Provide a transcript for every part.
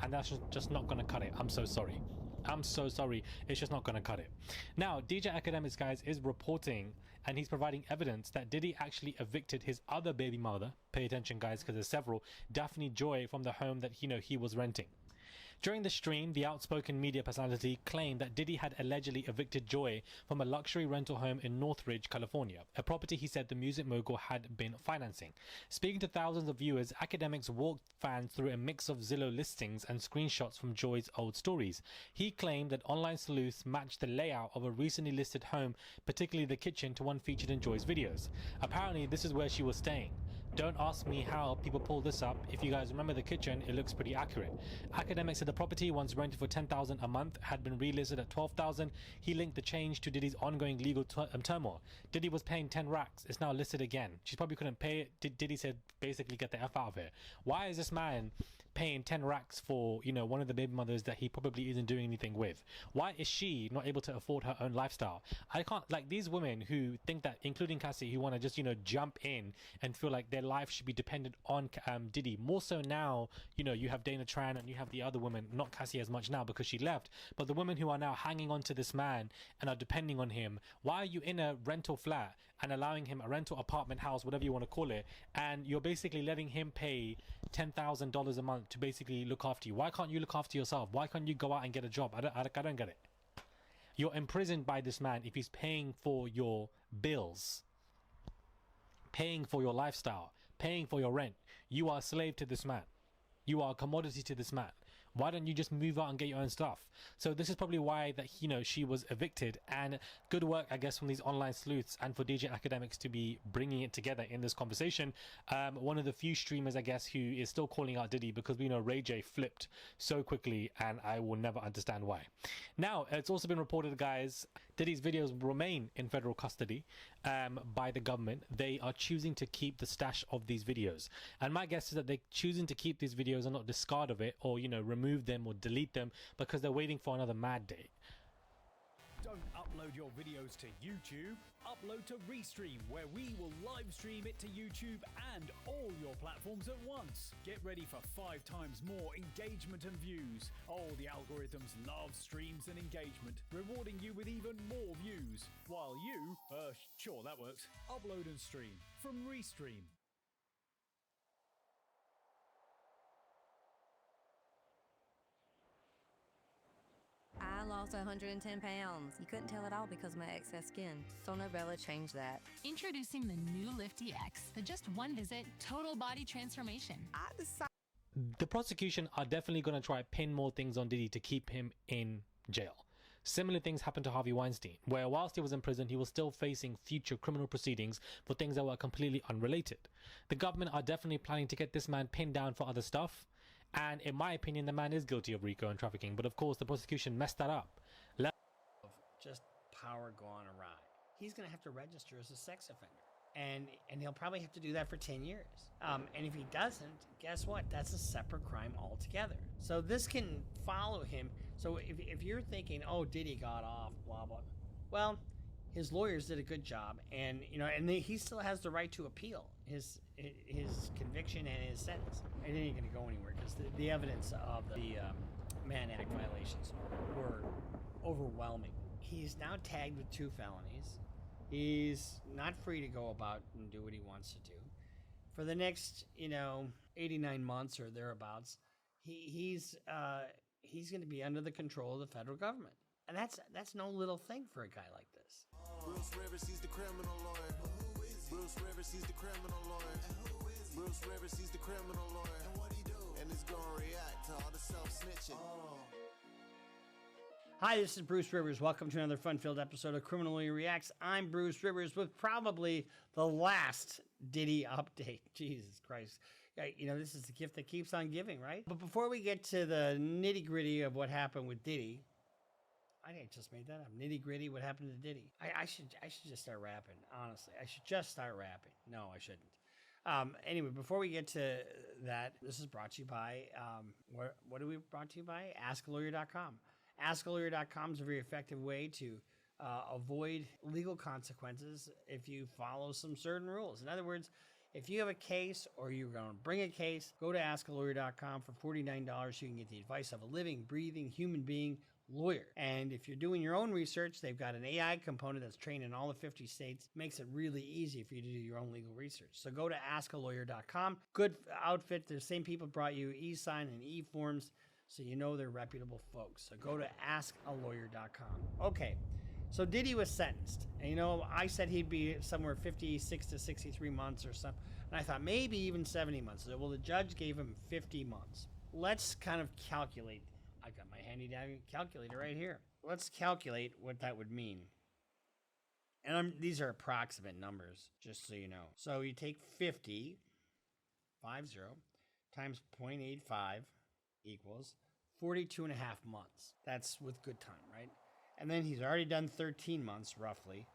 and that's just not going to cut it. I'm so sorry. I'm so sorry. It's just not going to cut it. Now, DJ Academics, guys, is reporting, and he's providing evidence that Diddy actually evicted his other baby mother. Pay attention, guys, because there's several. Daphne Joy, from the home that he was renting. During the stream, the outspoken media personality claimed that Diddy had allegedly evicted Joy from a luxury rental home in Northridge, California, a property he said the music mogul had been financing. Speaking to thousands of viewers, Academics walked fans through a mix of Zillow listings and screenshots from Joy's old stories. He claimed that online sleuths matched the layout of a recently listed home, particularly the kitchen, to one featured in Joy's videos. Apparently, this is where she was staying. Don't ask me how people pull this up. If you guys remember the kitchen, it looks pretty accurate. Academics said the property, once rented for $10,000 a month, had been relisted at $12,000. He linked the change to Diddy's ongoing legal turmoil. Diddy was paying 10 racks. It's now listed again. She probably couldn't pay it. Diddy said, basically, get the F out of here. Why is this man paying 10 racks for, one of the baby mothers that he probably isn't doing anything with? Why is she not able to afford her own lifestyle? I can't, like, these women who think that, including Cassie, who want to just, jump in and feel like their life should be dependent on Diddy. More so now, you have Dana Tran and you have the other woman, not Cassie as much now because she left, but the women who are now hanging on to this man and are depending on him. Why are you in a rental flat and allowing him, a rental apartment house, whatever you want to call it, and you're basically letting him pay $10,000 a month to basically look after you? Why can't you look after yourself? Why can't you go out and get a job? I don't get it. You're imprisoned by this man if he's paying for your bills, paying for your lifestyle, paying for your rent. You are a slave to this man. You are a commodity to this man. Why don't you just move out and get your own stuff? So this is probably why that, she was evicted, and good work, I guess, from these online sleuths and for DJ Academics to be bringing it together in this conversation. One of the few streamers, I guess, who is still calling out Diddy, because we know Ray J flipped so quickly, and I will never understand why. Now, it's also been reported, guys, Diddy's videos remain in federal custody by the government. They are choosing to keep the stash of these videos. And my guess is that they're choosing to keep these videos and not discard of it, or, remove them or delete them, because they're waiting for another mad date. Don't upload your videos to YouTube. Upload to Restream, where we will live stream it to YouTube and all your platforms at once. Get ready for 5 times more engagement and views. Oh, the algorithms love streams and engagement, rewarding you with even more views. While you, sure that works, upload and stream from Restream. I lost 110 pounds. You couldn't tell at all because of my excess skin. So Novella changed that. Introducing the new Lifty X, the just one visit total body transformation. I decided. The prosecution are definitely going to try to pin more things on Diddy to keep him in jail. Similar things happened to Harvey Weinstein, where whilst he was in prison, he was still facing future criminal proceedings for things that were completely unrelated. The government are definitely planning to get this man pinned down for other stuff, and in my opinion, the man is guilty of RICO and trafficking, but of course the prosecution messed that up. Just power gone awry. He's going to have to register as a sex offender. And he'll probably have to do that for 10 years. And if he doesn't, guess what? That's a separate crime altogether. So this can follow him. So if you're thinking, oh, Diddy got off, blah, blah. Well, his lawyers did a good job. And, he still has the right to appeal his conviction and his sentence. And it ain't going to go anywhere because the evidence of the Mann Act violations were overwhelming. He's now tagged with 2 felonies. He's not free to go about and do what he wants to do. For the next, 89 months or thereabouts, he's going to be under the control of the federal government. And that's no little thing for a guy like this. Bruce Rivers, he's the criminal lawyer. Bruce Rivers, he's the criminal lawyer. Bruce Rivers, he's the criminal lawyer. And what he do? And he's going to react to all the self-snitching. Hi, this is Bruce Rivers. Welcome to another fun-filled episode of Criminally Reacts. I'm Bruce Rivers with probably the last Diddy update. Jesus Christ. This is the gift that keeps on giving, right? But before we get to the nitty-gritty of what happened with Diddy, I just made that up. Nitty-gritty, what happened to Diddy? I should just start rapping, honestly. I should just start rapping. No, I shouldn't. Anyway, before we get to that, this is brought to you by, what are we brought to you by? AskALawyer.com. AskALawyer.com is a very effective way to avoid legal consequences if you follow some certain rules. In other words, If you have a case or you're going to bring a case, go to askalawyer.com. For $49, you can get the advice of a living, breathing human being lawyer. And if you're doing your own research, they've got an AI component that's trained in all the 50 states. Makes it really easy for you to do your own legal research. So go to askalawyer.com. Good outfit. The same people brought you e-sign and e-forms, so you know they're reputable folks. So go to askalawyer.com. Okay. So Diddy was sentenced. And, you know, I said he'd be somewhere 56 to 63 months or something. And I thought maybe even 70 months. Well, the judge gave him 50 months. Let's kind of calculate. I got my handy dandy calculator right here. Let's calculate what that would mean. And these are approximate numbers, just so you know. So you take 50 times 0.85 equals 42 and a half months. That's with good time, right? And then he's already done 13 months, roughly.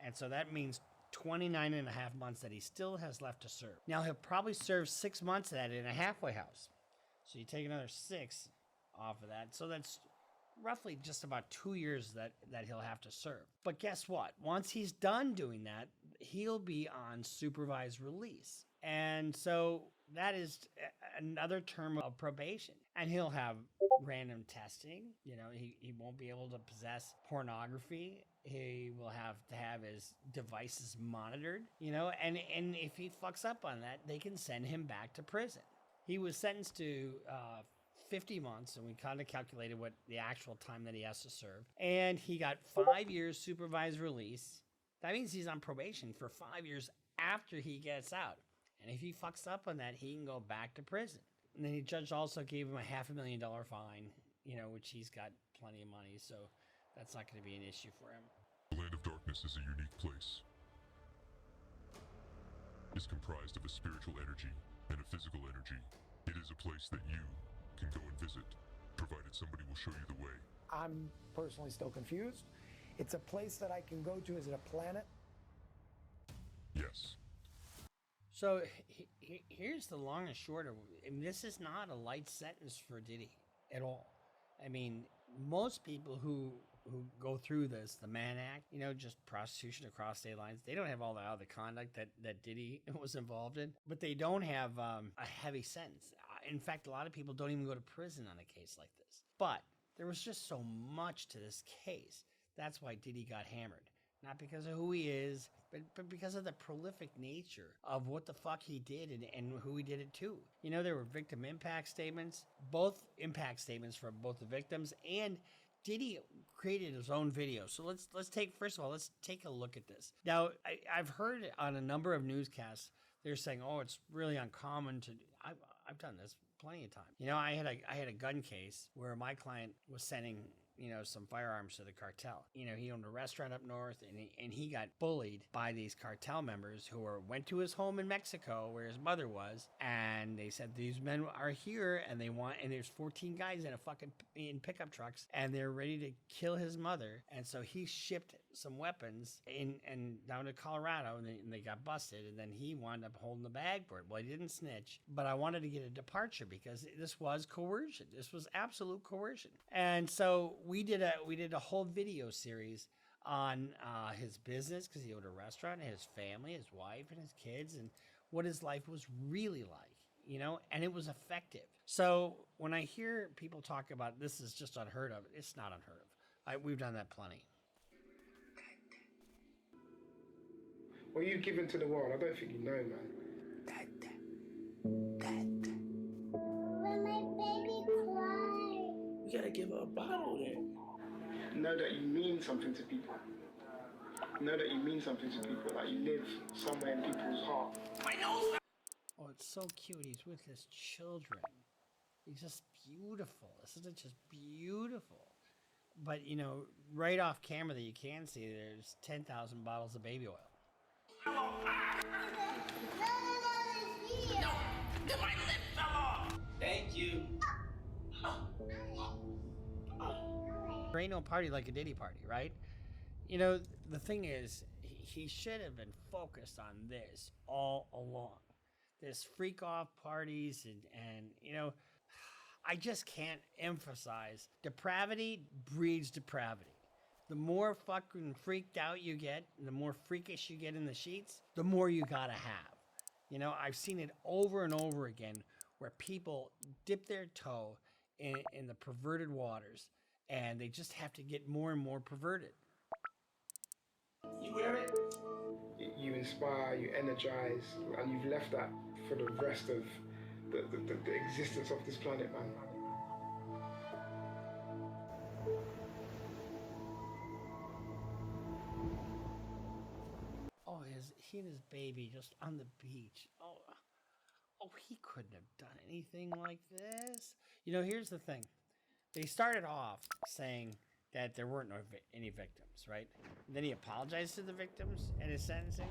And so that means 29 and a half months that he still has left to serve. Now, he'll probably serve 6 months of that in a halfway house. So you take another 6 off of that. So that's roughly just about 2 years that he'll have to serve. But guess what? Once he's done doing that, he'll be on supervised release. And so that is another term of probation. And he'll have random testing. You know, he won't be able to possess pornography. He will have to have his devices monitored, you know, and if he fucks up on that, they can send him back to prison. He was sentenced to 50 months, and we kind of calculated what the actual time that he has to serve. And he got 5 years supervised release. That means he's on probation for 5 years after he gets out. And if he fucks up on that, he can go back to prison. And then the judge also gave him a $500,000 fine, you know, which he's got plenty of money, so that's not going to be an issue for him. The Land of Darkness is a unique place. It's comprised of a spiritual energy and a physical energy. It is a place that you can go and visit, provided somebody will show you the way. I'm personally still confused. It's a place that I can go to. Is it a planet? Yes. So here's the long and short of it. I mean, this is not a light sentence for Diddy at all. I mean, most people who go through this, the Mann Act, you know, just prostitution across state lines, they don't have all the other conduct that Diddy was involved in, but they don't have a heavy sentence. In fact, a lot of people don't even go to prison on a case like this. But there was just so much to this case. That's why Diddy got hammered. Not because of who he is, but because of the prolific nature of what the fuck he did and who he did it to. You know, there were victim impact statements, both impact statements from both the victims, and Diddy created his own video. So let's take a look at this. Now, I've heard on a number of newscasts, they're saying, oh, it's really uncommon to, I've done this plenty of times. You know, I had a gun case where my client was sending, you know, some firearms to the cartel. You know, he owned a restaurant up north, and he got bullied by these cartel members who went to his home in Mexico where his mother was, and they said these men are here and there's 14 guys in pickup trucks, and they're ready to kill his mother. And so he shipped some weapons and down to Colorado, and they got busted, and then he wound up holding the bag for it. Well, he didn't snitch, but I wanted to get a departure because this was coercion. This was absolute coercion. And so we did a whole video series on his business, because he owned a restaurant, and his family, his wife, and his kids, and what his life was really like, you know, and it was effective. So when I hear people talk about this is just unheard of, it's not unheard of. We've done that plenty. What you've given to the world, I don't think you know, man. When my baby cries. You gotta give her a bottle then. Know that you mean something to people. Know that you mean something to people. Like you live somewhere in people's heart. Oh, it's so cute. He's with his children. He's just beautiful. Isn't it just beautiful? But, you know, right off camera that you can see, there's 10,000 bottles of baby oil. Thank you. There ain't no party like a Diddy party, right? You know, the thing is, he should have been focused on this all along. This freak off parties and you know, I just can't emphasize depravity breeds depravity. The more fucking freaked out you get, the more freakish you get in the sheets, the more you gotta have. You know, I've seen it over and over again where people dip their toe in the perverted waters, and they just have to get more and more perverted. You wear it? You inspire, you energize, and you've left that for the rest of the existence of this planet, man. Oh, he and his baby just on the beach. Oh, he couldn't have done anything like this. You know, here's the thing. They started off saying that there weren't any victims, right? And then he apologized to the victims in his sentencing.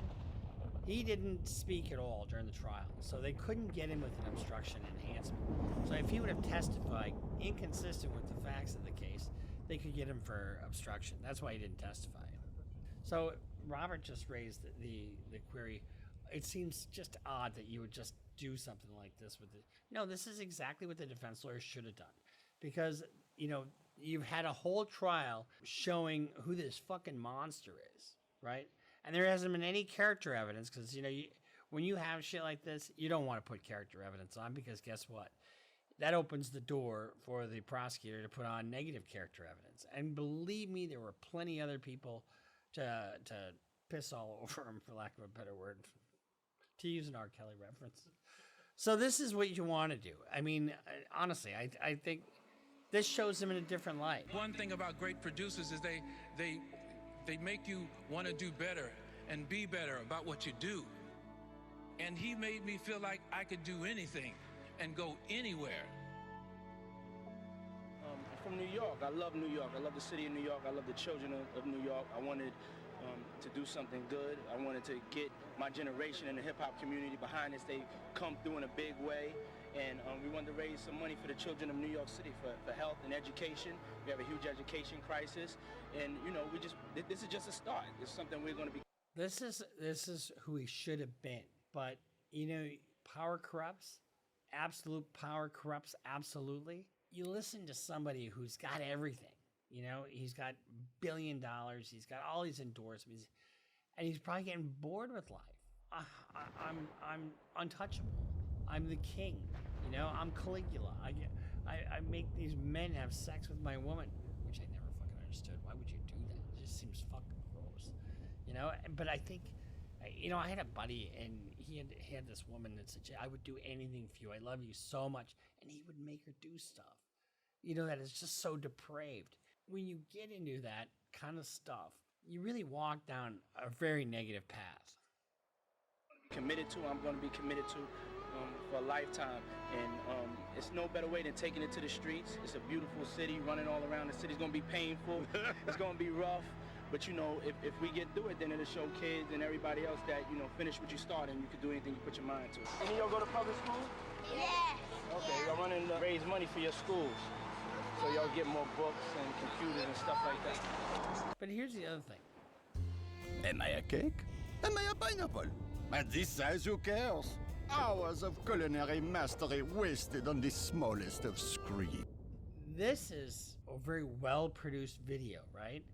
He didn't speak at all during the trial, so they couldn't get him with an obstruction enhancement. So if he would have testified inconsistent with the facts of the case, they could get him for obstruction. That's why he didn't testify. So Robert just raised the query. It seems just odd that you would just do something like this with it. No, this is exactly what the defense lawyer should have done. Because, you know, you've had a whole trial showing who this fucking monster is, right? And there hasn't been any character evidence because, you know, when you have shit like this, you don't want to put character evidence on because guess what? That opens the door for the prosecutor to put on negative character evidence. And believe me, there were plenty other people to piss all over him, for lack of a better word, to use an R. Kelly reference. So this is what you want to do. I mean, honestly, I think this shows him in a different light. One thing about great producers is they make you want to do better and be better about what you do. And he made me feel like I could do anything and go anywhere. I'm from New York. I love New York. I love the city of New York. I love the children of New York. I wanted to do something good. I wanted to get my generation in the hip-hop community behind us. They come through in a big way. And we wanted to raise some money for the children of New York City for health and education. We have a huge education crisis. And, you know, this is just a start. It's something we're going to be. This is who he should have been. But, you know, power corrupts. Absolute power corrupts absolutely. You listen to somebody who's got everything. You know, he's got $1 billion. He's got all these endorsements. And he's probably getting bored with life. I'm untouchable. I'm the king. You know, I'm Caligula. I make these men have sex with my woman, which I never fucking understood. Why would you do that? It just seems fucking gross. You know, but I think, you know, I had a buddy and he had this woman that said, I would do anything for you. I love you so much. And he would make her do stuff, you know, that is just so depraved. When you get into that kind of stuff, you really walk down a very negative path. Committed to, I'm going to be committed to for a lifetime. And it's no better way than taking it to the streets. It's a beautiful city, running all around. The city's going to be painful. It's going to be rough. But, you know, if we get through it, then it'll show kids and everybody else that, you know, finish what you started and you can do anything you put your mind to. Any of y'all go to public school? Yeah. Okay, y'all running to raise money for your schools. So y'all get more books and computers and stuff like that. But here's the other thing. Am I a cake? Am I a pineapple? At this size, who cares? Hours of culinary mastery wasted on the smallest of screens. This is a very well-produced video, right?